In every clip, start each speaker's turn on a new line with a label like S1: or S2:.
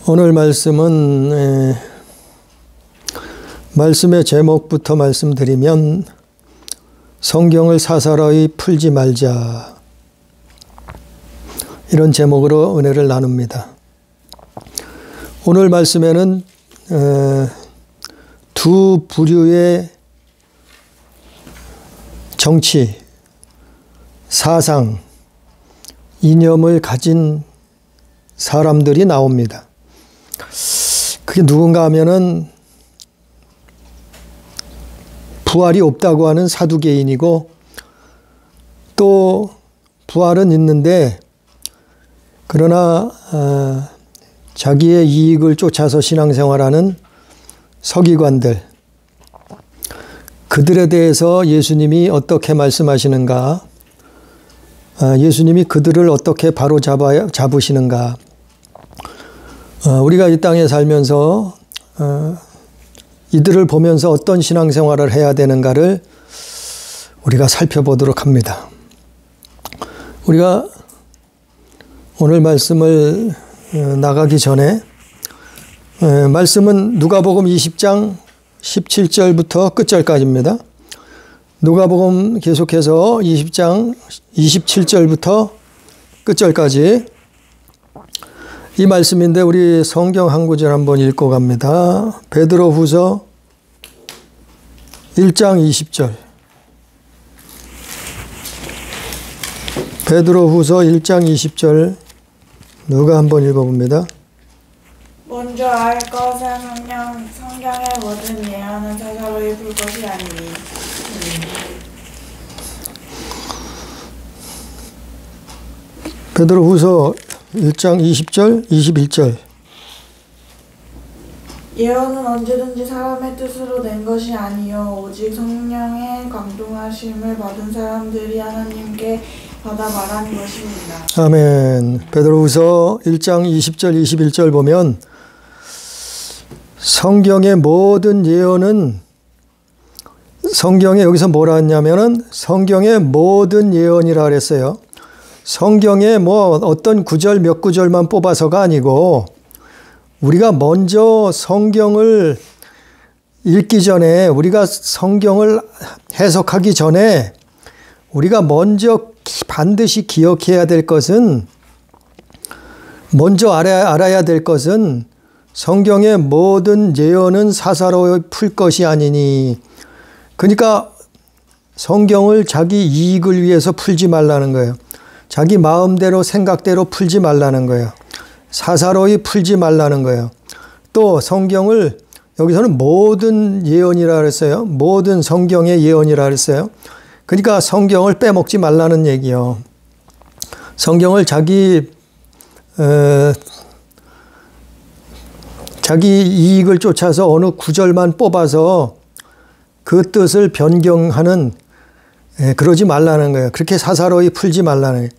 S1: 오늘 말씀은 말씀의 제목부터 말씀드리면 성경을 사사로이 풀지 말자, 이런 제목으로 은혜를 나눕니다. 오늘 말씀에는 두 부류의 정치, 사상, 이념을 가진 사람들이 나옵니다. 그게 누군가 하면은 부활이 없다고 하는 사두개인이고, 또 부활은 있는데 그러나 자기의 이익을 쫓아서 신앙생활하는 서기관들, 그들에 대해서 예수님이 어떻게 말씀하시는가, 예수님이 그들을 어떻게 바로 잡으시는가, 우리가 이 땅에 살면서 이들을 보면서 어떤 신앙생활을 해야 되는가를 우리가 살펴보도록 합니다. 우리가 오늘 말씀을 나가기 전에 말씀은 누가복음 20장 17절부터 끝절까지입니다. 누가복음 계속해서 20장 27절부터 끝절까지 이 말씀인데, 우리 성경 한 구절 한번 읽고 갑니다. 베드로후서 1장 20절. 베드로후서 1장 20절 누가 한번 읽어봅니다.
S2: 먼저 알 것은 성경의 모든 예언은 사사로이 풀 것이 아니니.
S1: 베드로후서 1장 20절, 21절.
S2: 예언은 언제든지 사람의 뜻으로 낸 것이 아니요 오직 성령의 감동하심을 받은 사람들이 하나님께 받아 말한 것입니다.
S1: 아멘. 베드로후서 1장 20절, 21절 보면 성경의 모든 예언은, 성경에 여기서 뭐라 했냐면은 성경의 모든 예언이라 그랬어요. 성경에 뭐 어떤 구절 몇 구절만 뽑아서가 아니고, 우리가 먼저 성경을 읽기 전에, 우리가 성경을 해석하기 전에 우리가 먼저 반드시 기억해야 될 것은, 먼저 알아야 될 것은 성경의 모든 예언은 사사로이 풀 것이 아니니. 그러니까 성경을 자기 이익을 위해서 풀지 말라는 거예요. 자기 마음대로 생각대로 풀지 말라는 거예요. 사사로이 풀지 말라는 거예요. 또 성경을 여기서는 모든 예언이라 그랬어요. 모든 성경의 예언이라 그랬어요. 그러니까 성경을 빼먹지 말라는 얘기요. 성경을 자기 이익을 쫓아서 어느 구절만 뽑아서 그 뜻을 변경하는, 그러지 말라는 거예요. 그렇게 사사로이 풀지 말라는 거예요.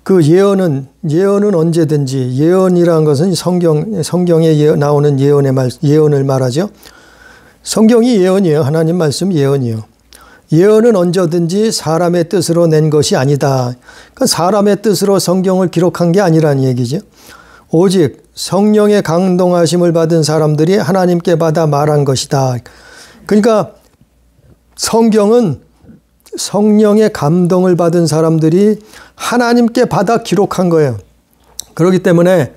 S1: 그 예언은 언제든지, 예언이라는 것은 성경에 나오는 예언을 말하죠. 성경이 예언이에요. 하나님 말씀 예언이요. 예언은 언제든지 사람의 뜻으로 낸 것이 아니다. 그러니까 사람의 뜻으로 성경을 기록한 게 아니라는 얘기죠. 오직 성령의 감동하심을 받은 사람들이 하나님께 받아 말한 것이다. 그러니까 성경은 성령의 감동을 받은 사람들이 하나님께 받아 기록한 거예요. 그렇기 때문에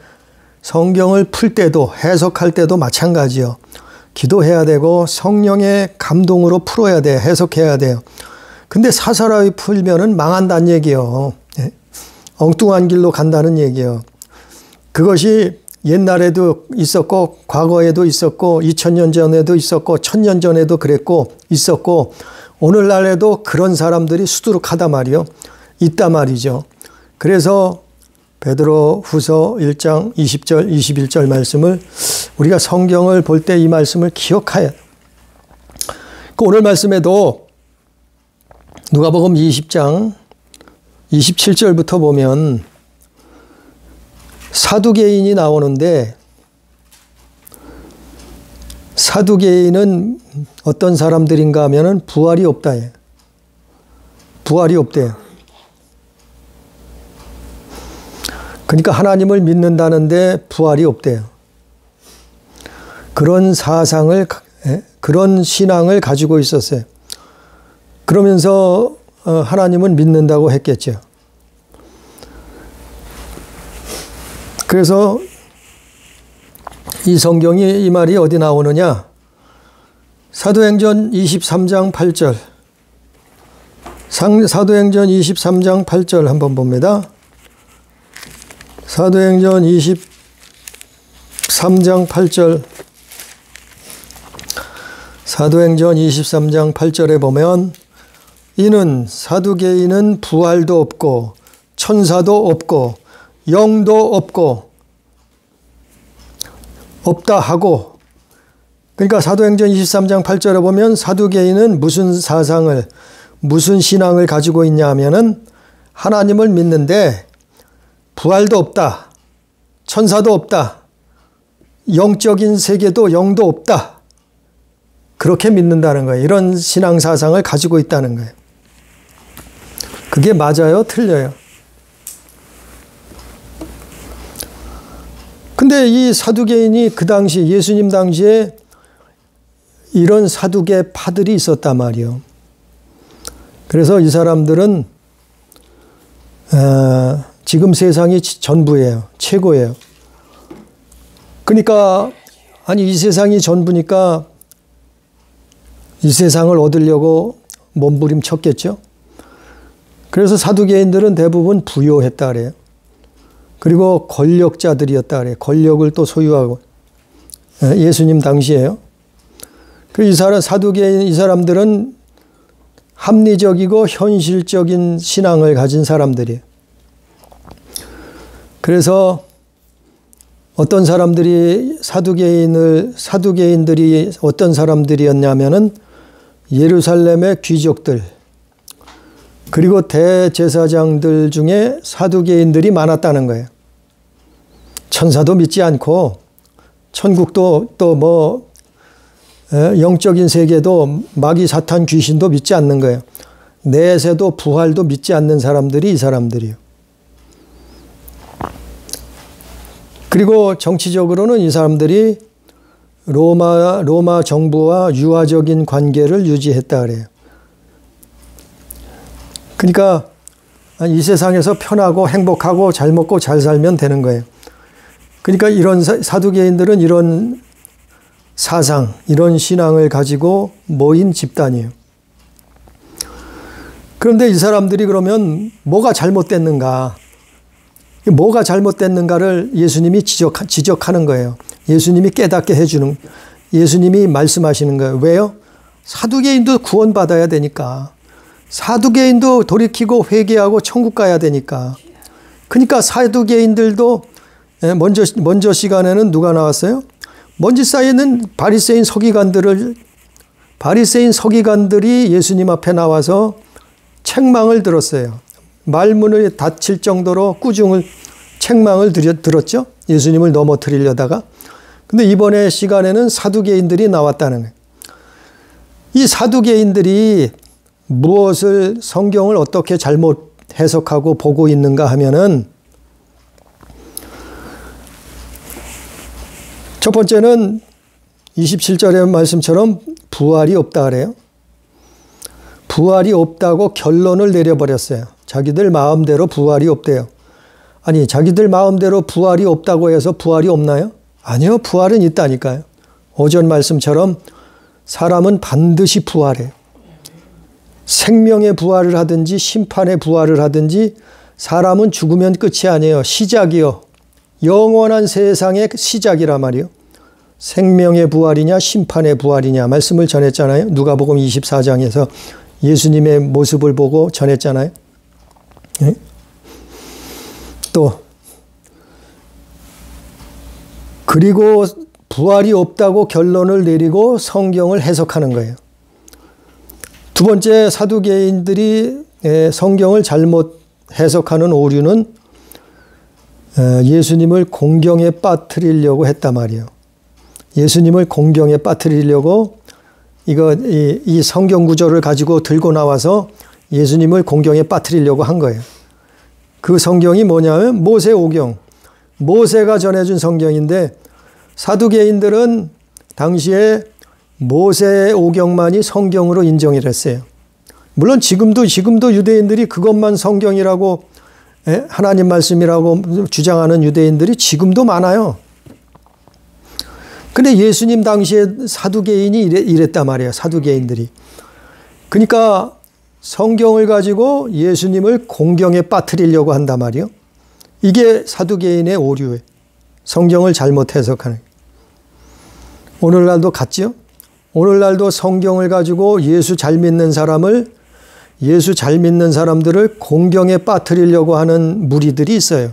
S1: 성경을 풀 때도, 해석할 때도 마찬가지요. 기도해야 되고 성령의 감동으로 풀어야 돼, 해석해야 돼요. 근데 사사로이 풀면은 망한다는 얘기요. 엉뚱한 길로 간다는 얘기요. 그것이 옛날에도 있었고, 과거에도 있었고, 2000년 전에도 있었고, 1000년 전에도 그랬고, 있었고, 오늘날에도 그런 사람들이 수두룩하다 말이요. 있다 말이죠. 그래서 베드로후서 1장 20절, 21절 말씀을, 우리가 성경을 볼 때 이 말씀을 기억해야 돼요. 오늘 말씀에도 누가복음 20장 27절부터 보면 사두개인이 나오는데, 사두개인은 어떤 사람들인가 하면은 부활이 없다. 부활이 없대요. 그러니까 하나님을 믿는다는데 부활이 없대요. 그런 사상을, 그런 신앙을 가지고 있었어요. 그러면서 하나님은 믿는다고 했겠죠. 그래서 이 성경이 이 말이 어디 나오느냐? 사도행전 23장 8절. 사도행전 23장 8절 한번 봅니다. 사도행전 23장 8절. 사도행전 23장 8절에 보면 이는 사두개인은 부활도 없고 천사도 없고 영도 없고 없다 하고, 그러니까 사도행전 23장 8절에 보면 사두개인은 무슨 사상을, 무슨 신앙을 가지고 있냐 하면은 하나님을 믿는데 부활도 없다, 천사도 없다, 영적인 세계도 영도 없다, 그렇게 믿는다는 거예요. 이런 신앙 사상을 가지고 있다는 거예요. 그게 맞아요? 틀려요? 근데 이 사두개인이 그 당시, 예수님 당시에 이런 사두개 파들이 있었단 말이에요. 그래서 이 사람들은 지금 세상이 전부예요. 최고예요. 그러니까 아니 이 세상이 전부니까 이 세상을 얻으려고 몸부림쳤겠죠. 그래서 사두개인들은 대부분 부요했다 그래요. 그리고 권력자들이었다 그래요. 권력을 또 소유하고. 예수님 당시에요. 이 사두개인 이 사람들은 합리적이고 현실적인 신앙을 가진 사람들이에요. 그래서 어떤 사람들이 사두개인들이 어떤 사람들이었냐면은 예루살렘의 귀족들, 그리고 대제사장들 중에 사두개인들이 많았다는 거예요. 천사도 믿지 않고 천국도 또 뭐 영적인 세계도 마귀 사탄 귀신도 믿지 않는 거예요. 내세도 부활도 믿지 않는 사람들이 이 사람들이에요. 그리고 정치적으로는 이 사람들이 로마 정부와 유화적인 관계를 유지했다 그래요. 그러니까 이 세상에서 편하고 행복하고 잘 먹고 잘 살면 되는 거예요. 그러니까 이런 사두개인들은 이런 사상, 이런 신앙을 가지고 모인 집단이에요. 그런데 이 사람들이 그러면 뭐가 잘못됐는가? 뭐가 잘못됐는가를 예수님이 지적하는 거예요. 예수님이 깨닫게 해주는, 예수님이 말씀하시는 거예요. 왜요? 사두개인도 구원받아야 되니까. 사두개인도 돌이키고 회개하고 천국 가야 되니까. 그러니까 사두개인들도 먼저 시간에는 누가 나왔어요? 먼지 쌓이는 바리새인 서기관들이 예수님 앞에 나와서 책망을 들었어요. 말문을 닫힐 정도로 책망을 들었죠. 예수님을 넘어뜨리려다가. 근데 이번에 시간에는 사두개인들이 나왔다는 거예요. 이 사두개인들이 무엇을, 성경을 어떻게 잘못 해석하고 보고 있는가 하면은, 첫 번째는 27절의 말씀처럼 부활이 없다 그래요. 부활이 없다고 결론을 내려버렸어요. 자기들 마음대로 부활이 없대요. 아니, 자기들 마음대로 부활이 없다고 해서 부활이 없나요? 아니요, 부활은 있다니까요. 오전 말씀처럼 사람은 반드시 부활해요. 생명의 부활을 하든지 심판의 부활을 하든지 사람은 죽으면 끝이 아니에요. 시작이요. 영원한 세상의 시작이란 말이요. 생명의 부활이냐 심판의 부활이냐 말씀을 전했잖아요. 누가복음 24장에서 예수님의 모습을 보고 전했잖아요. 네? 또 그리고 부활이 없다고 결론을 내리고 성경을 해석하는 거예요. 두 번째, 사두개인들이 성경을 잘못 해석하는 오류는 예수님을 공경에 빠뜨리려고 했단 말이에요. 예수님을 공경에 빠뜨리려고 이 성경 구절을 가지고 들고 나와서 예수님을 공경에 빠뜨리려고 한 거예요. 그 성경이 뭐냐면 모세오경, 모세가 전해준 성경인데 사두개인들은 당시에 모세의 오경만이 성경으로 인정을 했어요. 물론 지금도 유대인들이 그것만 성경이라고, 하나님 말씀이라고 주장하는 유대인들이 지금도 많아요. 근데 예수님 당시에 사두개인이 이랬단 말이에요. 사두개인들이. 그러니까 성경을 가지고 예수님을 공경에 빠뜨리려고 한단 말이에요. 이게 사두개인의 오류예요. 성경을 잘못 해석하는. 오늘날도 같죠? 오늘날도 성경을 가지고 예수 잘 믿는 사람들을 공경에 빠뜨리려고 하는 무리들이 있어요.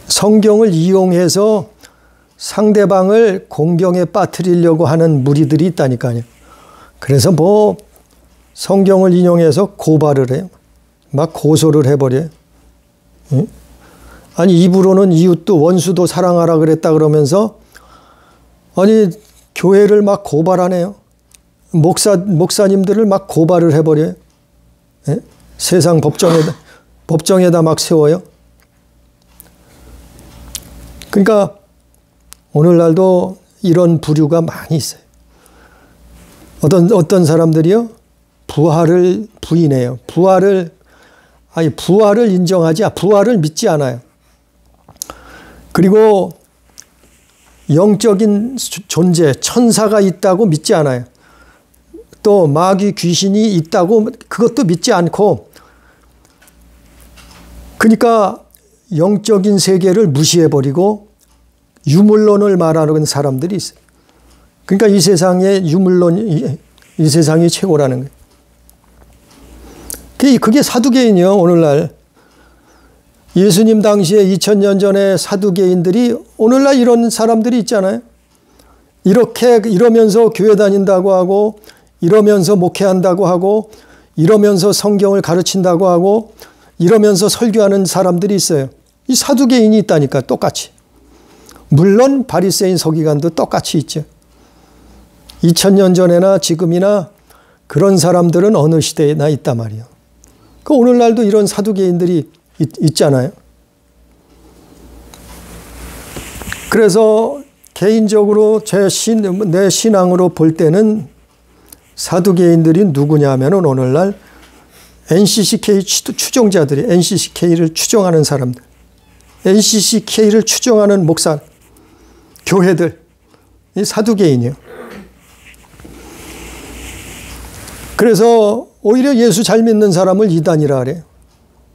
S1: 성경을 이용해서 상대방을 공경에 빠뜨리려고 하는 무리들이 있다니까요. 그래서 성경을 인용해서 고발을 해요. 막 고소를 해버려요. 아니, 입으로는 이웃도 원수도 사랑하라 그랬다 그러면서, 아니, 교회를 막 고발하네요. 목사님들을 막 고발을 해버려요. 세상 법정에다 막 세워요. 그러니까 오늘날도 이런 부류가 많이 있어요. 어떤 사람들이요? 부활을 부인해요. 부활을 인정하지, 부활을 믿지 않아요. 그리고 영적인 존재, 천사가 있다고 믿지 않아요. 또 마귀 귀신이 있다고 그것도 믿지 않고, 그러니까 영적인 세계를 무시해버리고 유물론을 말하는 사람들이 있어요. 그러니까 이 세상에 이 세상이 최고라는 거예요. 그게 사두개인이요, 오늘날. 예수님 당시에 2000년 전에 사두개인들이 오늘날 이런 사람들이 있잖아요. 이러면서 교회 다닌다고 하고, 이러면서 목회한다고 하고, 이러면서 성경을 가르친다고 하고, 이러면서 설교하는 사람들이 있어요. 이 사두개인이 있다니까, 똑같이. 물론 바리새인 서기관도 똑같이 있죠. 2000년 전에나 지금이나 그런 사람들은 어느 시대에나 있단 말이에요. 오늘날도 이런 사두개인들이 있잖아요. 그래서 개인적으로 내 신앙으로 볼 때는 사두개인들이 누구냐면 오늘날 NCCK 추종자들이, NCCK를 추종하는 사람들, NCCK를 추종하는 목사, 교회들, 이 사두개인이에요. 그래서 오히려 예수 잘 믿는 사람을 이단이라 그래요.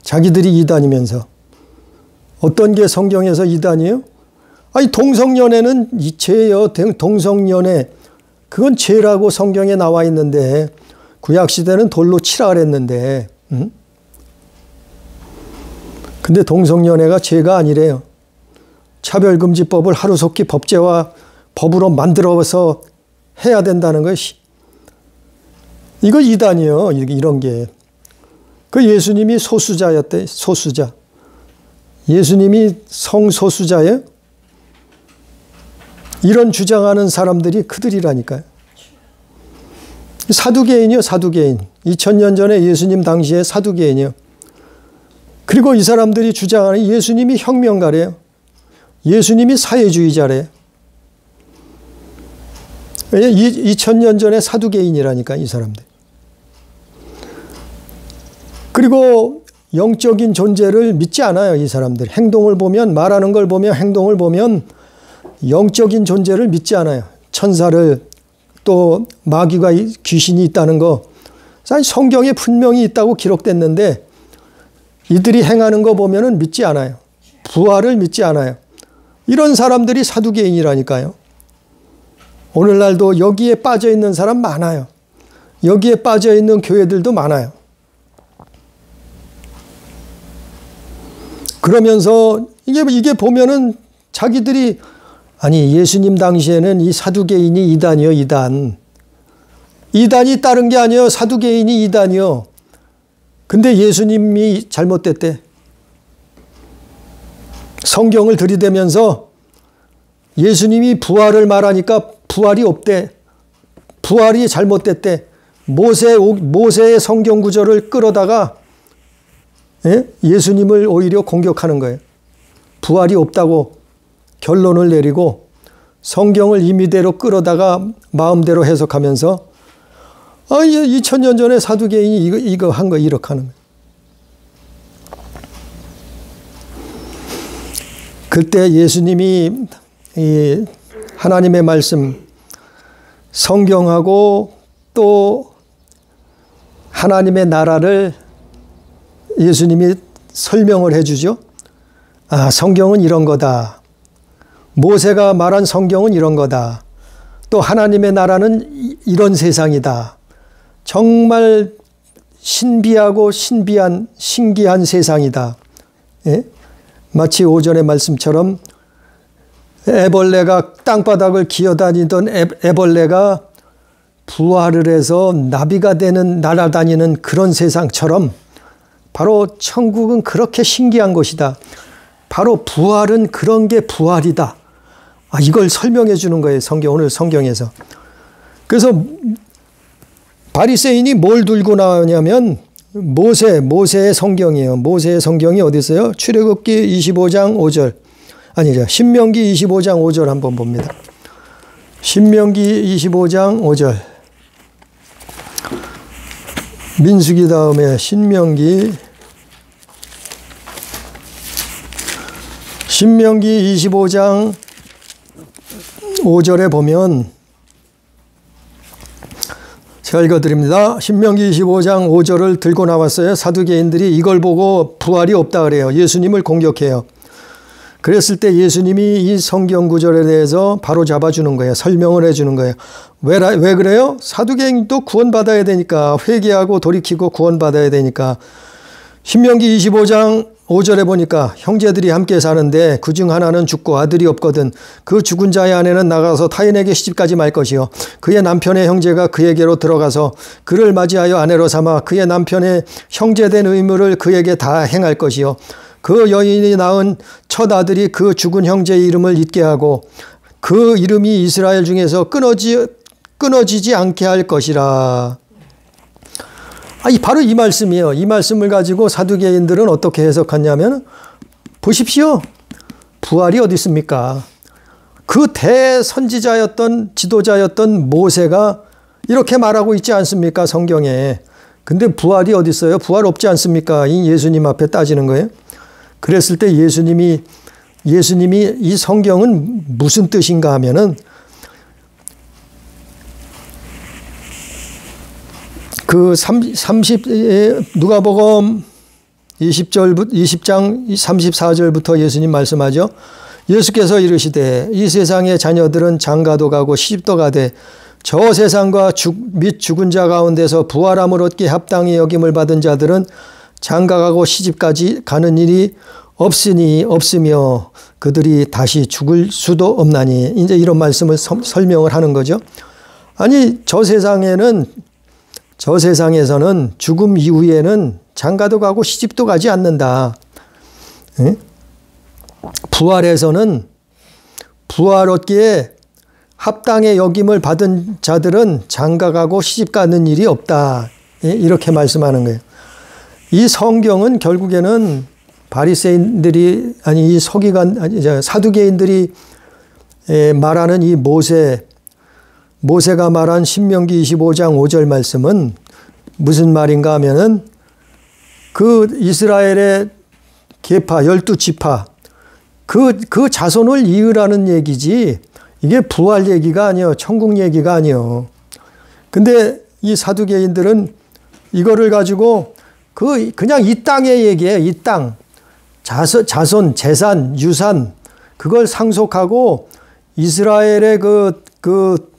S1: 자기들이 이단이면서. 어떤 게 성경에서 이단이에요? 아니, 동성연애는 죄예요. 동성연애. 그건 죄라고 성경에 나와 있는데, 구약시대는 돌로 치라 그랬는데, 근데 동성연애가 죄가 아니래요. 차별금지법을 하루속히 법으로 만들어서 해야 된다는 것이. 이거 이단이요. 이런 게. 예수님이 소수자였대. 소수자. 예수님이 성소수자예요? 이런 주장하는 사람들이 그들이라니까요. 사두개인이요. 사두개인. 2000년 전에 예수님 당시에 사두개인이요. 그리고 이 사람들이 주장하는 예수님이 혁명가래요. 예수님이 사회주의자래요. 2000년 전에 사두개인이라니까, 이 사람들. 그리고 영적인 존재를 믿지 않아요, 이 사람들. 행동을 보면, 말하는 걸 보면, 행동을 보면 영적인 존재를 믿지 않아요. 천사를, 또 마귀가, 귀신이 있다는 거. 사실 성경에 분명히 있다고 기록됐는데 이들이 행하는 거 보면은 믿지 않아요. 부활을 믿지 않아요. 이런 사람들이 사두개인이라니까요. 오늘날도 여기에 빠져 있는 사람 많아요. 여기에 빠져 있는 교회들도 많아요. 그러면서 이게 보면은 자기들이, 아니, 예수님 당시에는 이 사두개인이 이단이요, 이단. 이단이 따른 게 아니에요. 사두개인이 이단이요. 근데 예수님이 잘못됐대. 성경을 들이대면서 예수님이 부활을 말하니까 부활이 없대. 부활이 잘못됐대. 모세의 성경 구절을 끌어다가 예수님을 오히려 공격하는 거예요. 부활이 없다고 결론을 내리고 성경을 임의대로 끌어다가 마음대로 해석하면서 2000년 전에 사두개인이 이거 한 거 이렇게 하는 거예요. 그때 예수님이 이 하나님의 말씀, 성경하고 또 하나님의 나라를 예수님이 설명을 해주죠. 성경은 이런 거다. 모세가 말한 성경은 이런 거다. 또 하나님의 나라는 이런 세상이다. 정말 신비하고 신기한 세상이다. 예? 마치 오전의 말씀처럼 애벌레가 땅바닥을 기어다니던 애벌레가 부활을 해서 나비가 되는 날아다니는 그런 세상처럼 바로 천국은 그렇게 신기한 것이다. 바로 부활은 그런 게 부활이다. 이걸 설명해 주는 거예요. 오늘 성경에서. 그래서 바리새인이 뭘 들고 나오냐면 모세의 성경이에요. 모세의 성경이 어디 있어요? 출애굽기 25장 5절. 아니죠. 신명기 25장 5절 한번 봅니다. 신명기 25장 5절. 민수기 다음에 신명기 25장 5절에 보면 제가 읽어드립니다. 신명기 25장 5절을 들고 나왔어요. 사두개인들이 이걸 보고 부활이 없다 그래요. 예수님을 공격해요. 그랬을 때 예수님이 이 성경 구절에 대해서 바로 잡아주는 거예요. 설명을 해주는 거예요. 왜 그래요? 사두개인도 구원받아야 되니까, 회개하고 돌이키고 구원받아야 되니까. 신명기 25장 5절에 보니까 형제들이 함께 사는데 그중 하나는 죽고 아들이 없거든. 그 죽은 자의 아내는 나가서 타인에게 시집가지 말 것이요. 그의 남편의 형제가 그에게로 들어가서 그를 맞이하여 아내로 삼아 그의 남편의 형제된 의무를 그에게 다 행할 것이요. 그 여인이 낳은 첫 아들이 그 죽은 형제의 이름을 잊게 하고 그 이름이 이스라엘 중에서 끊어지지 않게 할 것이라. 바로 이 말씀이에요. 이 말씀을 가지고 사두개인들은 어떻게 해석하냐면, 보십시오. 부활이 어디 있습니까? 그 대선지자였던 지도자였던 모세가 이렇게 말하고 있지 않습니까? 성경에. 근데 부활이 어디 있어요? 부활 없지 않습니까? 이 예수님 앞에 따지는 거예요. 그랬을 때 예수님이 이 성경은 무슨 뜻인가 하면은 누가복음 20장 34절부터 예수님 말씀하죠. 예수께서 이르시되 이 세상의 자녀들은 장가도 가고 시집도 가되 저 세상과 및 죽은 자 가운데서 부활함을 얻기 합당히 여김을 받은 자들은 장가가고 시집까지 가는 일이 없으며 그들이 다시 죽을 수도 없나니. 이제 이런 말씀을 설명을 하는 거죠. 저 세상에서는 죽음 이후에는 장가도 가고 시집도 가지 않는다. 부활에서는 부활 얻기에 합당의 여김을 받은 자들은 장가가고 시집 가는 일이 없다. 이렇게 말씀하는 거예요. 이 성경은 결국에는 바리새인들이 이 사두개인들이 말하는 이 모세가 말한 신명기 25장 5절 말씀은 무슨 말인가 하면은 그 이스라엘의 계파 12지파 그 자손을 이으라는 얘기지 이게 부활 얘기가 아니에요. 천국 얘기가 아니에요. 근데 이 사두개인들은 이거를 가지고 그냥 이 땅의 얘기예요. 이 땅. 자손, 재산, 유산 그걸 상속하고 이스라엘의 그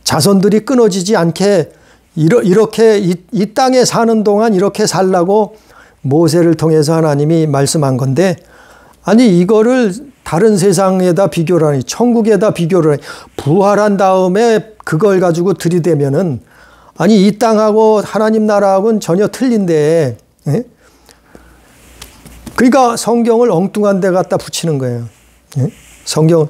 S1: 자손들이 끊어지지 않게 이렇게 이 땅에 사는 동안 이렇게 살라고 모세를 통해서 하나님이 말씀한 건데 이거를 다른 세상에다 비교를 하니 천국에다 비교를 하니 부활한 다음에 그걸 가지고 들이대면은 이 땅하고 하나님 나라하고는 전혀 틀린데 예? 그러니까 성경을 엉뚱한 데 갖다 붙이는 거예요. 예? 성경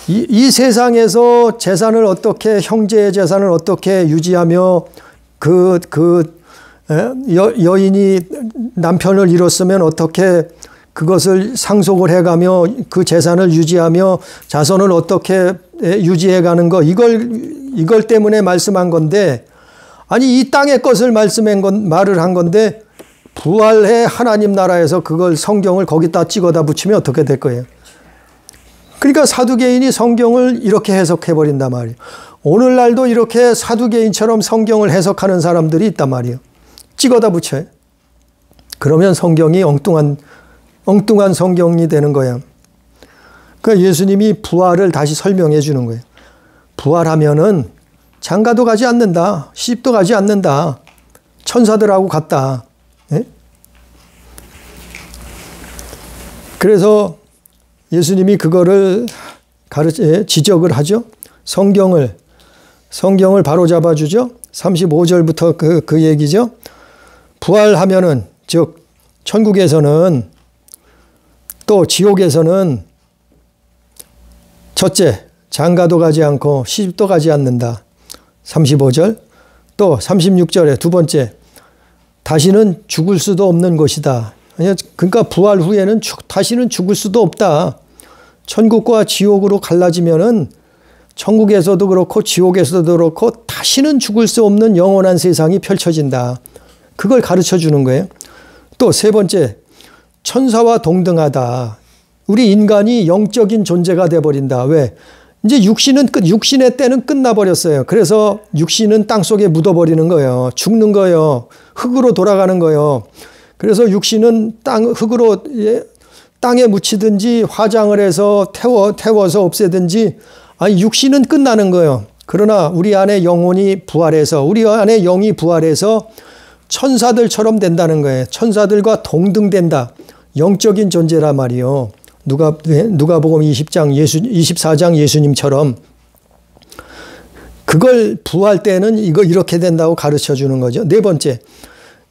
S1: 이 세상에서 재산을 어떻게 형제의 재산을 어떻게 유지하며 여인이 남편을 잃었으면 어떻게 그것을 상속을 해가며 그 재산을 유지하며 자손을 어떻게 유지해가는 거, 이걸 때문에 말씀한 건데, 아니 이 땅의 것을 말을 한 건데 부활해 하나님 나라에서 그걸 성경을 거기다 찍어다 붙이면 어떻게 될 거예요? 그러니까 사두개인이 성경을 이렇게 해석해 버린단 말이에요. 오늘날도 이렇게 사두개인처럼 성경을 해석하는 사람들이 있단 말이에요. 찍어다 붙여요. 그러면 성경이 엉뚱한 성경이 되는 거야. 그러니까 예수님이 부활을 다시 설명해 주는 거예요. 부활하면은 장가도 가지 않는다. 시집도 가지 않는다. 천사들하고 같다. 네? 그래서 예수님이 그거를 지적을 하죠. 성경을 바로잡아 주죠. 35절부터 그 얘기죠. 부활하면은, 즉 천국에서는 또 지옥에서는 첫째, 장가도 가지 않고 시집도 가지 않는다. 35절. 또 36절에 두 번째, 다시는 죽을 수도 없는 것이다. 그러니까 부활 후에는 다시는 죽을 수도 없다. 천국과 지옥으로 갈라지면은 천국에서도 그렇고 지옥에서도 그렇고 다시는 죽을 수 없는 영원한 세상이 펼쳐진다. 그걸 가르쳐 주는 거예요. 또 세 번째, 천사와 동등하다. 우리 인간이 영적인 존재가 돼버린다. 왜? 이제 육신의 때는 끝나버렸어요. 그래서 육신은 땅속에 묻어버리는 거예요. 죽는 거예요. 흙으로 돌아가는 거예요. 그래서 육신은 흙으로 땅에 묻히든지 화장을 해서 태워서 없애든지, 아니 육신은 끝나는 거예요. 그러나 우리 안에 영혼이 부활해서, 우리 안에 영이 부활해서 천사들처럼 된다는 거예요. 천사들과 동등된다. 영적인 존재란 말이요. 누가복음 24장 예수님처럼. 그걸 부활 때는 이렇게 된다고 가르쳐 주는 거죠. 네 번째,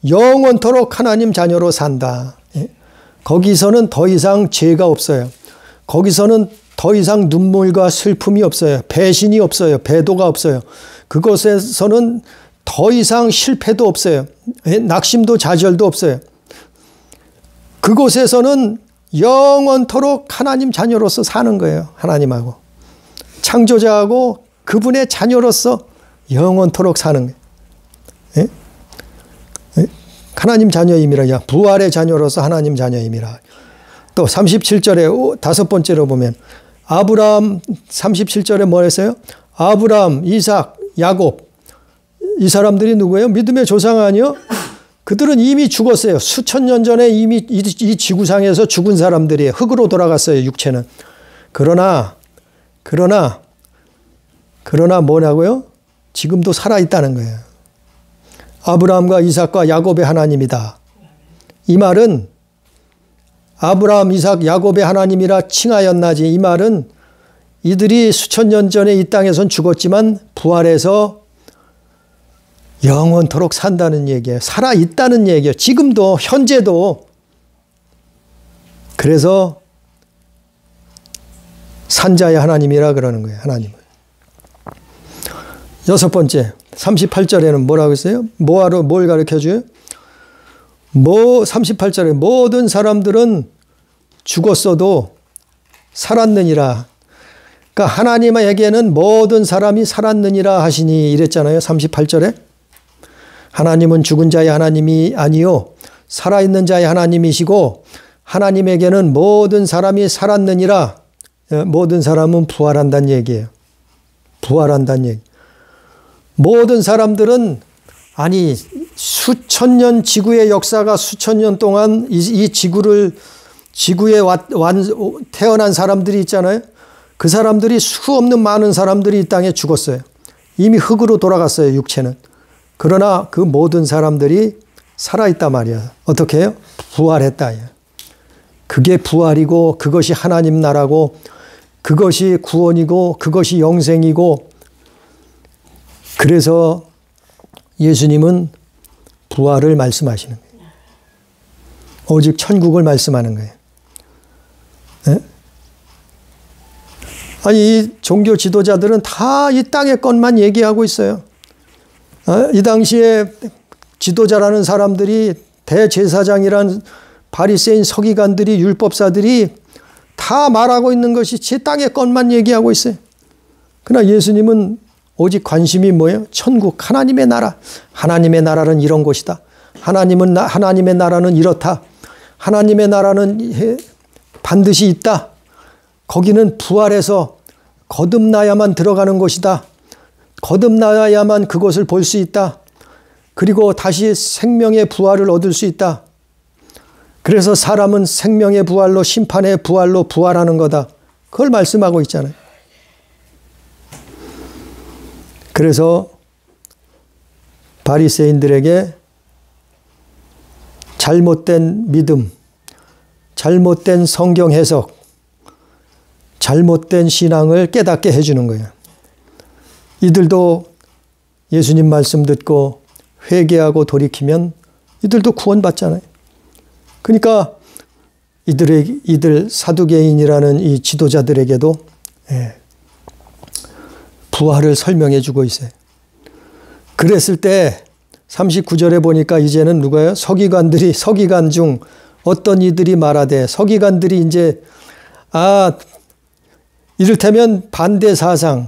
S1: 영원토록 하나님 자녀로 산다. 거기서는 더 이상 죄가 없어요. 거기서는 더 이상 눈물과 슬픔이 없어요. 배신이 없어요. 배도가 없어요. 그곳에서는 더 이상 실패도 없어요. 낙심도 좌절도 없어요. 그곳에서는 영원토록 하나님 자녀로서 사는 거예요. 하나님하고. 창조자하고 그분의 자녀로서 영원토록 사는 거예요. 하나님 자녀임이라. 부활의 자녀로서 하나님 자녀임이라. 또 37절에 다섯 번째로 보면 아브라함 37절에 뭐 했어요? 아브라함, 이삭, 야곱. 이 사람들이 누구예요? 믿음의 조상 아니요? 그들은 이미 죽었어요. 수천 년 전에 이미 이 지구상에서 죽은 사람들이에요. 흙으로 돌아갔어요, 육체는. 그러나 뭐냐고요? 지금도 살아있다는 거예요. 아브라함과 이삭과 야곱의 하나님이다. 이 말은 아브라함, 이삭, 야곱의 하나님이라 칭하였나지. 이 말은 이들이 수천 년 전에 이 땅에선 죽었지만 부활해서 영원토록 산다는 얘기예요. 살아있다는 얘기예요. 지금도, 현재도. 그래서 산자의 하나님이라 그러는 거예요. 하나님을. 여섯 번째, 38절에는 뭐라고 했어요? 뭘 가르쳐줘요? 38절에 모든 사람들은 죽었어도 살았느니라. 그러니까 하나님에게는 모든 사람이 살았느니라 하시니 이랬잖아요. 38절에. 하나님은 죽은 자의 하나님이 아니요 살아있는 자의 하나님이시고 하나님에게는 모든 사람이 살았느니라. 모든 사람은 부활한다는 얘기예요. 부활한다는 얘기. 모든 사람들은 아니 수천 년 지구의 역사가 수천 년 동안 이 지구에 태어난 사람들이 있잖아요. 그 사람들이 수 없는 많은 사람들이 이 땅에 죽었어요. 이미 흙으로 돌아갔어요, 육체는. 그러나 그 모든 사람들이 살아있단 말이야. 어떻게 해요? 부활했다. 그게 부활이고 그것이 하나님 나라고 그것이 구원이고 그것이 영생이고 그래서 예수님은 부활을 말씀하시는 거예요. 오직 천국을 말씀하는 거예요. 네? 아니 이 종교 지도자들은 다 이 땅의 것만 얘기하고 있어요. 이 당시에 지도자라는 사람들이 대제사장이란 바리새인 서기관들이 율법사들이 다 말하고 있는 것이 제 땅의 것만 얘기하고 있어요. 그러나 예수님은 오직 관심이 뭐예요? 천국, 하나님의 나라. 하나님의 나라는 이런 곳이다. 하나님의 나라는 이렇다. 하나님의 나라는 반드시 있다. 거기는 부활해서 거듭나야만 들어가는 곳이다. 거듭나야만 그곳을 볼 수 있다. 그리고 다시 생명의 부활을 얻을 수 있다. 그래서 사람은 생명의 부활로 심판의 부활로 부활하는 거다. 그걸 말씀하고 있잖아요. 그래서 바리새인들에게 잘못된 믿음, 잘못된 성경 해석, 잘못된 신앙을 깨닫게 해주는 거예요. 이들도 예수님 말씀 듣고 회개하고 돌이키면 이들도 구원받잖아요. 그러니까 이들 사두개인이라는 이 지도자들에게도 부활을 설명해 주고 있어요. 그랬을 때 39절에 보니까 이제는 누가요? 서기관 중 어떤 이들이 말하되, 서기관들이 이제 이를테면 반대 사상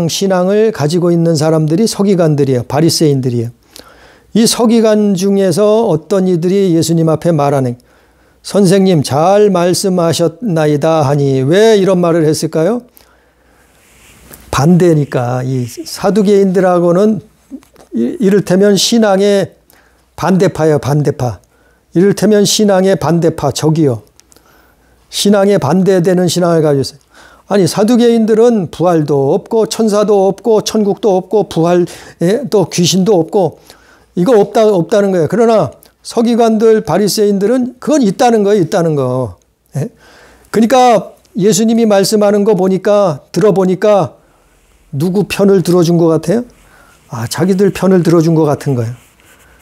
S1: 신앙을 가지고 있는 사람들이 서기관들이에요. 바리새인들이에요. 이 서기관 중에서 어떤 이들이 예수님 앞에 말하는, 선생님 잘 말씀하셨나이다 하니, 왜 이런 말을 했을까요? 반대니까. 이 사두개인들하고는 이를테면 신앙의 반대파예요. 반대파. 이를테면 신앙의 반대파, 적이요. 신앙에 반대되는 신앙을 가지고 있어요. 아니, 사두개인들은 부활도 없고 천사도 없고 천국도 없고 또 귀신도 없고 이거 없다는 거예요. 그러나 서기관들, 바리새인들은 그건 있다는 거예요. 있다는 거. 그러니까 예수님이 말씀하는 거 들어보니까 누구 편을 들어준 것 같아요? 자기들 편을 들어준 것 같은 거예요.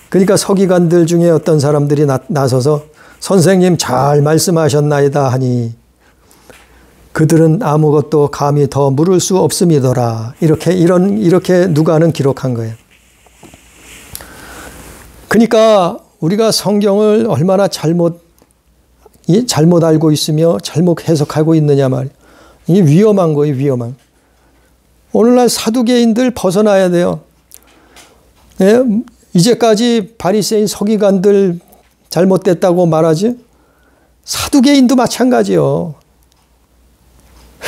S1: 그러니까 서기관들 중에 어떤 사람들이 나서서 선생님 잘 말씀하셨나이다 하니, 그들은 아무것도 감히 더 물을 수 없음이더라. 이렇게 누가는 기록한 거예요. 그러니까 우리가 성경을 얼마나 잘못 알고 있으며 잘못 해석하고 있느냐 말이에요. 이게 위험한 거예요. 위험한. 오늘날 사두개인들 벗어나야 돼요. 이제까지 바리새인 서기관들 잘못됐다고 말하지, 사두개인도 마찬가지요.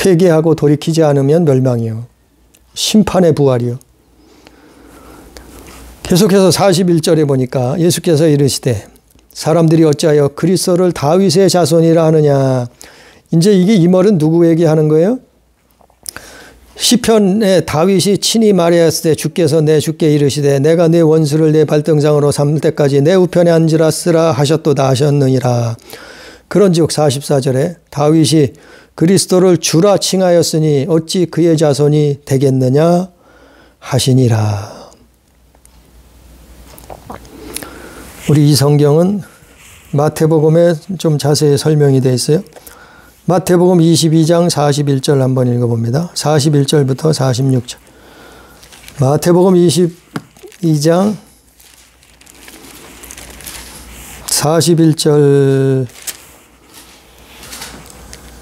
S1: 회개하고 돌이키지 않으면 멸망이요. 심판의 부활이요. 계속해서 41절에 보니까 예수께서 이르시되 사람들이 어찌하여 그리스도를 다윗의 자손이라 하느냐. 이제 이게 이 말은 누구에게 하는 거예요? 시편에 다윗이 친히 말하였을 때 주께서 내 주께 이르시되 내가 내 원수를 내 발등상으로 삼을 때까지 내 우편에 앉으라 쓰라 하셨도다 하셨느니라. 그런즉 44절에 다윗이 그리스도를 주라 칭하였으니 어찌 그의 자손이 되겠느냐 하시니라. 우리 이 성경은 마태복음에 좀 자세히 설명이 되어 있어요. 마태복음 22장 41절 한번 읽어봅니다. 41절부터 46절. 마태복음 22장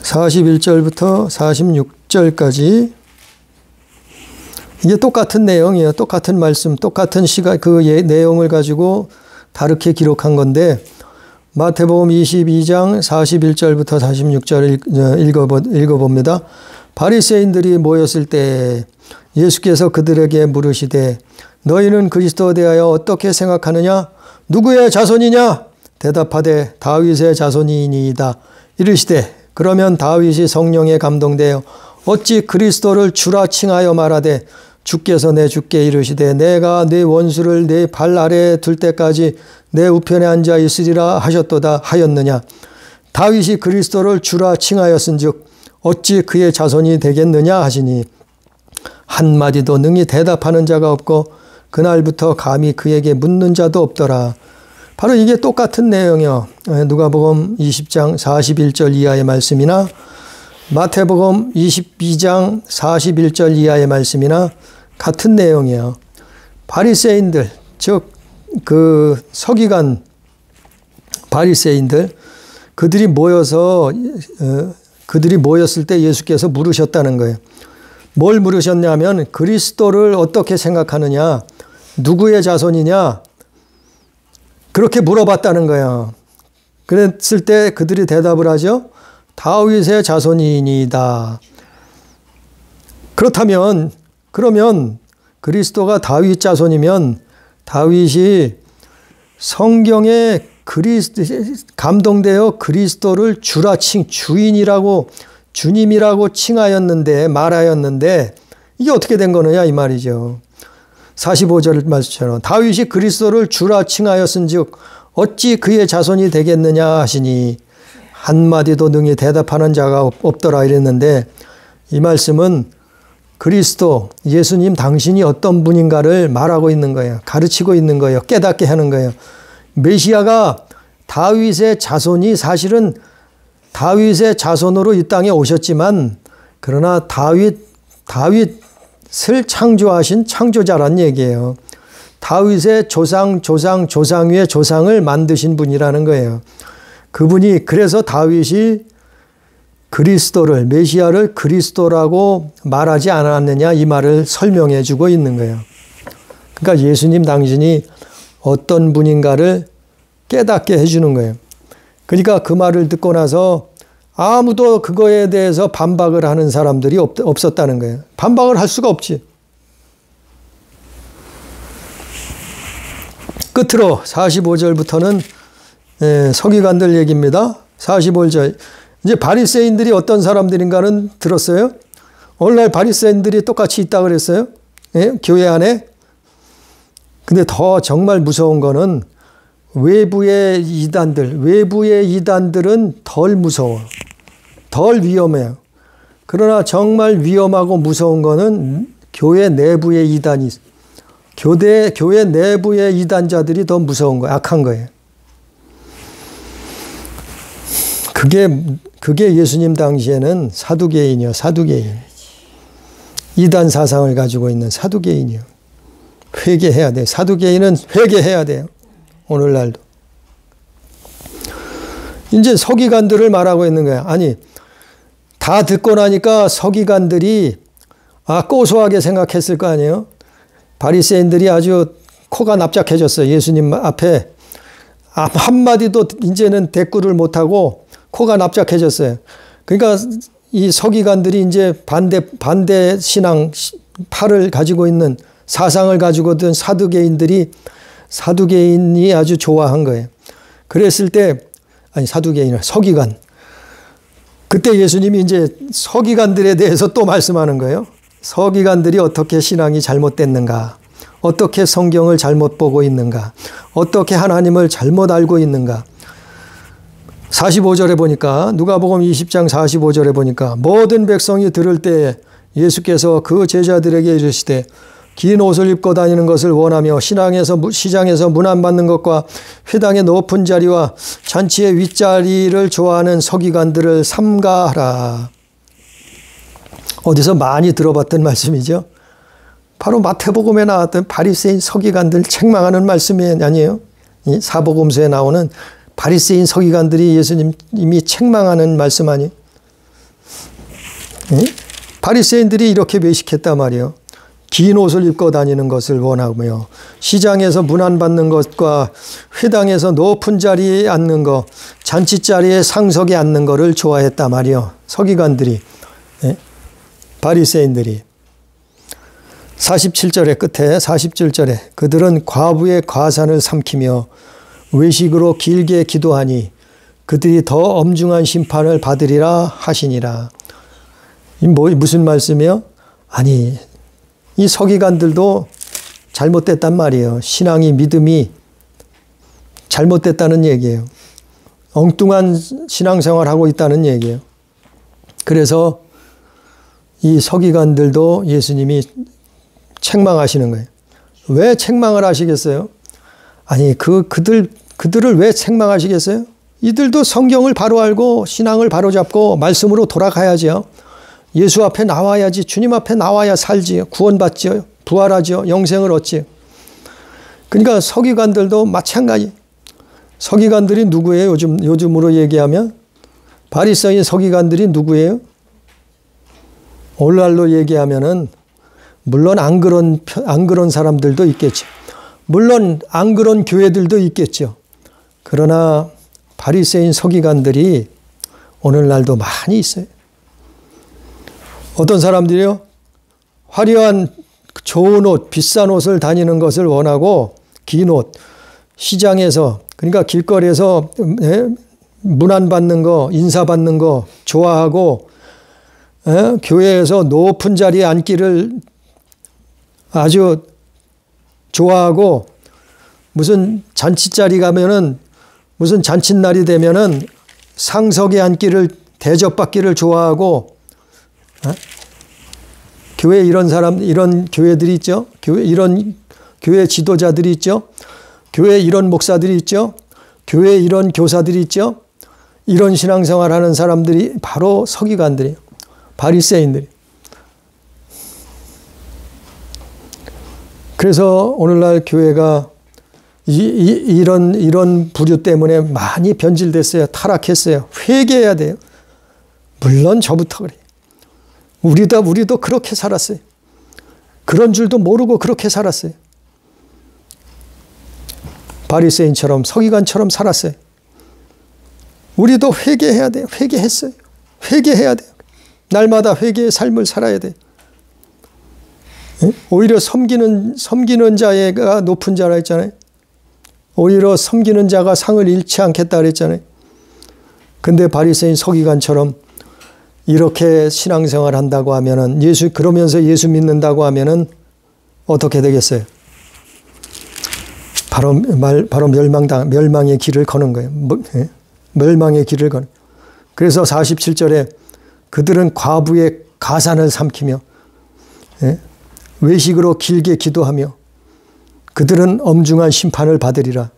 S1: 41절부터 46절까지 이게 똑같은 내용이에요. 똑같은 말씀, 똑같은 시각, 그 내용을 가지고 다르게 기록한 건데, 마태복음 22장 41절부터 46절 읽어봅니다. 바리새인들이 모였을 때 예수께서 그들에게 물으시되 너희는 그리스도에 대하여 어떻게 생각하느냐? 누구의 자손이냐? 대답하되 다윗의 자손이니이다. 이르시되 그러면 다윗이 성령에 감동되어 어찌 그리스도를 주라 칭하여 말하되 주께서 내 주께 이르시되 내가 네 원수를 네 발 아래에 둘 때까지 내 우편에 앉아 있으리라 하셨도다 하였느냐. 다윗이 그리스도를 주라 칭하였은즉 어찌 그의 자손이 되겠느냐 하시니 한마디도 능히 대답하는 자가 없고 그날부터 감히 그에게 묻는 자도 없더라. 바로 이게 똑같은 내용이요. 누가복음 20장 41절 이하의 말씀이나 마태복음 22장 41절 이하의 말씀이나 같은 내용이에요. 바리새인들, 즉 그 서기관 바리새인들 그들이 모였을 때 예수께서 물으셨다는 거예요. 뭘 물으셨냐면 그리스도를 어떻게 생각하느냐, 누구의 자손이냐, 그렇게 물어봤다는 거예요. 그랬을 때 그들이 대답을 하죠. 다윗의 자손이니이다. 그러면 그리스도가 다윗 자손이면 다윗이 성경에 감동되어 그리스도를 주인이라고, 주님이라고 말하였는데 이게 어떻게 된 거느냐 이 말이죠. 45절 말씀처럼 다윗이 그리스도를 주라 칭하였은즉 어찌 그의 자손이 되겠느냐 하시니 한마디도 능히 대답하는 자가 없더라 이랬는데, 이 말씀은 그리스도 예수님 당신이 어떤 분인가를 말하고 있는 거예요. 가르치고 있는 거예요. 깨닫게 하는 거예요. 메시아가 다윗의 자손이 사실은 다윗의 자손으로 이 땅에 오셨지만, 그러나 다윗을 창조하신 창조자란 얘기예요. 다윗의 조상 위의 조상을 만드신 분이라는 거예요. 그분이, 그래서 다윗이 그리스도를, 메시아를 그리스도라고 말하지 않았느냐 이 말을 설명해 주고 있는 거예요. 그러니까 예수님 당신이 어떤 분인가를 깨닫게 해주는 거예요. 그러니까 그 말을 듣고 나서 아무도 그거에 대해서 반박을 하는 사람들이 없었다는 거예요. 반박을 할 수가 없지. 끝으로 45절부터는 서기관들 얘기입니다. 45절. 이제 바리새인들이 어떤 사람들인가는 들었어요? 오늘날 바리새인들이 똑같이 있다 그랬어요? 교회 안에. 근데 더 정말 무서운 거는 외부의 이단들은 덜 무서워. 덜 위험해요. 그러나 정말 위험하고 무서운 거는 교회 내부의 이단이 있어요. 교회 내부의 이단자들이 더 무서운 거예요. 악한 거예요. 그게 예수님 당시에는 사두개인이요. 사두개인. 이단 사상을 가지고 있는 사두개인이요. 회개해야 돼요. 사두개인은 회개해야 돼요. 오늘날도. 이제 서기관들을 말하고 있는 거야. 아니, 다 듣고 나니까 서기관들이 고소하게 생각했을 거 아니에요. 바리새인들이 아주 코가 납작해졌어요. 예수님 앞에 한마디도 이제는 대꾸를 못하고 코가 납작해졌어요. 그러니까 이 서기관들이 이제 반대 신앙 팔을 가지고 있는, 사상을 가지고 있던 사두개인이 아주 좋아한 거예요. 그랬을 때, 사두개인은 서기관. 그때 예수님이 이제 서기관들에 대해서 또 말씀하는 거예요. 서기관들이 어떻게 신앙이 잘못됐는가, 어떻게 성경을 잘못 보고 있는가, 어떻게 하나님을 잘못 알고 있는가. 45절에 보니까, 누가복음 20장 45절에 보니까 모든 백성이 들을 때 예수께서 그 제자들에게 이르시되 긴 옷을 입고 다니는 것을 원하며 시장에서 문 안 받는 것과 회당의 높은 자리와 잔치의 윗자리를 좋아하는 서기관들을 삼가하라. 어디서 많이 들어봤던 말씀이죠. 바로 마태복음에 나왔던 바리새인 서기관들 책망하는 말씀이 아니에요. 이 사복음서에 나오는 바리새인 서기관들이 예수님이 책망하는 말씀 아니에요. 바리새인들이 이렇게 외식했단 말이에요. 긴 옷을 입고 다니는 것을 원하며 시장에서 문 안 받는 것과 회당에서 높은 자리에 앉는 것, 잔치 자리에 상석에 앉는 것을 좋아했단 말이에요. 서기관들이, 바리새인들이. 47절의 끝에 47절에 그들은 과부의 과산을 삼키며 외식으로 길게 기도하니 그들이 더 엄중한 심판을 받으리라 하시니라. 무슨 말씀이요? 아니, 이 서기관들도 잘못됐단 말이에요. 신앙이, 믿음이 잘못됐다는 얘기예요. 엉뚱한 신앙생활을 하고 있다는 얘기예요. 그래서 이 서기관들도 예수님이 책망하시는 거예요. 왜 책망을 하시겠어요? 아니, 그들을 왜 책망하시겠어요? 이들도 성경을 바로 알고 신앙을 바로 잡고 말씀으로 돌아가야죠. 예수 앞에 나와야지, 주님 앞에 나와야 살지, 구원받지, 부활하죠, 영생을 얻지. 그러니까 서기관들도 마찬가지. 서기관들이 누구예요? 요즘으로 얘기하면 바리새인 서기관들이 누구예요? 오늘날로 얘기하면은 물론 안 그런 사람들도 있겠죠. 물론 안 그런 교회들도 있겠죠. 그러나 바리새인 서기관들이 오늘날도 많이 있어요. 어떤 사람들이요? 화려한 좋은 옷, 비싼 옷을 다니는 것을 원하고 긴 옷, 시장에서 그러니까 길거리에서 문안받는 거, 인사받는 거 좋아하고 교회에서 높은 자리에 앉기를 아주 좋아하고 무슨 잔치자리 가면은 무슨 잔칫날이 되면은 상석에 앉기를 대접받기를 좋아하고 교회 이런 교회들이 있죠. 이런 교회 지도자들이 있죠. 교회 이런 목사들이 있죠. 교회 이런 교사들이 있죠. 이런 신앙생활 하는 사람들이 바로 서기관들이에요. 바리새인들이. 그래서 오늘날 교회가 이런 부류 때문에 많이 변질됐어요. 타락했어요. 회개해야 돼요. 물론 저부터 그래요. 우리도 그렇게 살았어요. 그런 줄도 모르고 그렇게 살았어요. 바리새인처럼 서기관처럼 살았어요. 우리도 회개해야 돼요. 회개했어요. 회개해야 돼요. 날마다 회개의 삶을 살아야 돼요. 오히려 섬기는 자가 높은 자라 했잖아요. 오히려 섬기는 자가 상을 잃지 않겠다 그랬잖아요. 근데 바리새인 서기관처럼 이렇게 신앙생활 한다고 하면은 그러면서 예수 믿는다고 하면은 어떻게 되겠어요? 바로 멸망의 길을 거는 거예요. 멸망의 길을 거는. 그래서 47절에 그들은 과부의 가산을 삼키며 외식으로 길게 기도하며 그들은 엄중한 심판을 받으리라.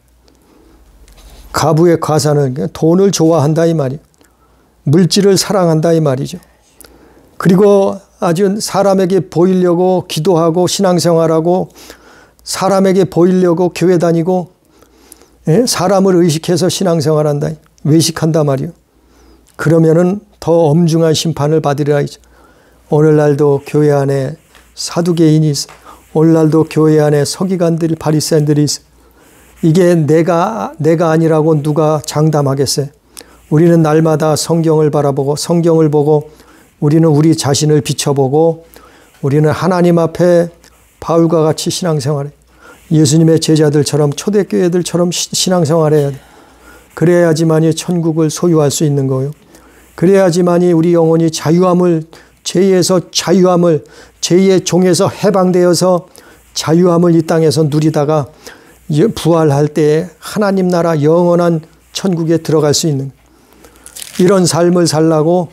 S1: 과부의 가산은 돈을 좋아한다 이 말이에요. 물질을 사랑한다 이 말이죠. 그리고 아주 사람에게 보이려고 기도하고 신앙생활하고 사람에게 보이려고 교회 다니고 사람을 의식해서 신앙생활한다. 외식한다 말이에요. 그러면은 더 엄중한 심판을 받으리라. 오늘날도 교회 안에 사두개인이 있어요. 오늘날도 교회 안에 서기관들이 바리새인들이 있어요. 이게 내가 아니라고 누가 장담하겠어요? 우리는 날마다 성경을 바라보고 성경을 보고 우리는 우리 자신을 비춰보고 우리는 하나님 앞에 바울과 같이 신앙생활해. 예수님의 제자들처럼 초대교회들처럼 신앙생활해야 돼. 그래야지만이 천국을 소유할 수 있는 거예요. 그래야지만이 우리 영혼이 죄에서 자유함을 죄의 종에서 해방되어서 자유함을 이 땅에서 누리다가 부활할 때에 하나님 나라 영원한 천국에 들어갈 수 있는 이런 삶을 살라고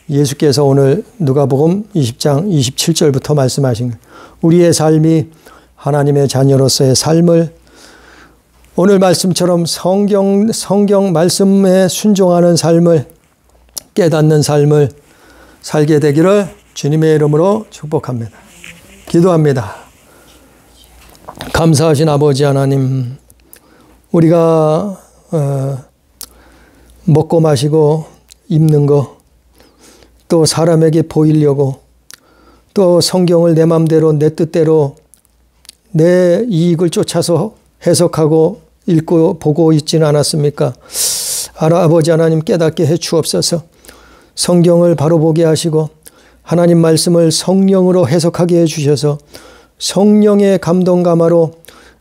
S1: 예수께서 오늘 누가복음 20장 27절부터 말씀하신 거예요. 우리의 삶이 하나님의 자녀로서의 삶을 오늘 말씀처럼 성경 말씀에 순종하는 삶을 깨닫는 삶을 살게 되기를 주님의 이름으로 축복합니다. 기도합니다. 감사하신 아버지 하나님, 우리가 먹고 마시고 입는 거, 또 사람에게 보이려고, 또 성경을 내 맘대로 내 뜻대로 내 이익을 쫓아서 해석하고 읽고 보고 있지는 않았습니까? 아버지 하나님 깨닫게 해 주옵소서. 성경을 바로 보게 하시고 하나님 말씀을 성령으로 해석하게 해 주셔서 성령의 감동감화로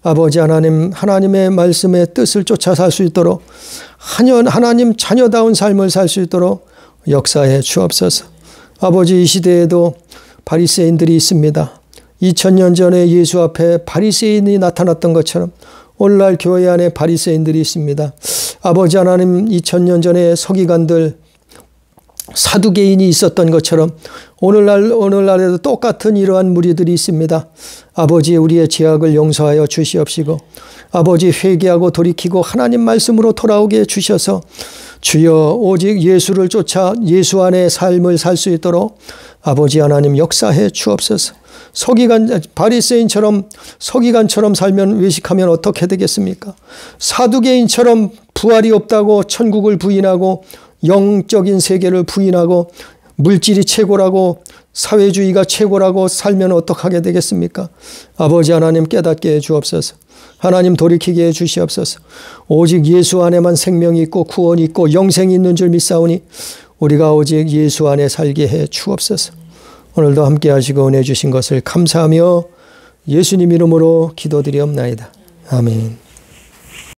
S1: 아버지 하나님, 하나님의 말씀의 뜻을 쫓아 살 수 있도록 하나님 자녀다운 삶을 살 수 있도록 역사해 주옵소서. 아버지, 이 시대에도 바리새인들이 있습니다. 2000년 전에 예수 앞에 바리새인이 나타났던 것처럼 오늘날 교회 안에 바리새인들이 있습니다. 아버지 하나님, 2000년 전에 서기관들, 사두개인이 있었던 것처럼 오늘날에도 똑같은 이러한 무리들이 있습니다. 아버지, 우리의 죄악을 용서하여 주시옵시고 아버지, 회개하고 돌이키고 하나님 말씀으로 돌아오게 해 주셔서 주여 오직 예수를 쫓아 예수 안에 삶을 살 수 있도록 아버지 하나님 역사해 주옵소서. 바리새인처럼 서기관처럼 살면 외식하면 어떻게 되겠습니까? 사두개인처럼 부활이 없다고 천국을 부인하고 영적인 세계를 부인하고 물질이 최고라고 사회주의가 최고라고 살면 어떡하게 되겠습니까? 아버지 하나님 깨닫게 해 주옵소서. 하나님 돌이키게 해 주시옵소서. 오직 예수 안에만 생명이 있고 구원이 있고 영생이 있는 줄 믿사오니 우리가 오직 예수 안에 살게 해 주옵소서. 오늘도 함께 하시고 은혜 주신 것을 감사하며 예수님 이름으로 기도드리옵나이다. 아멘.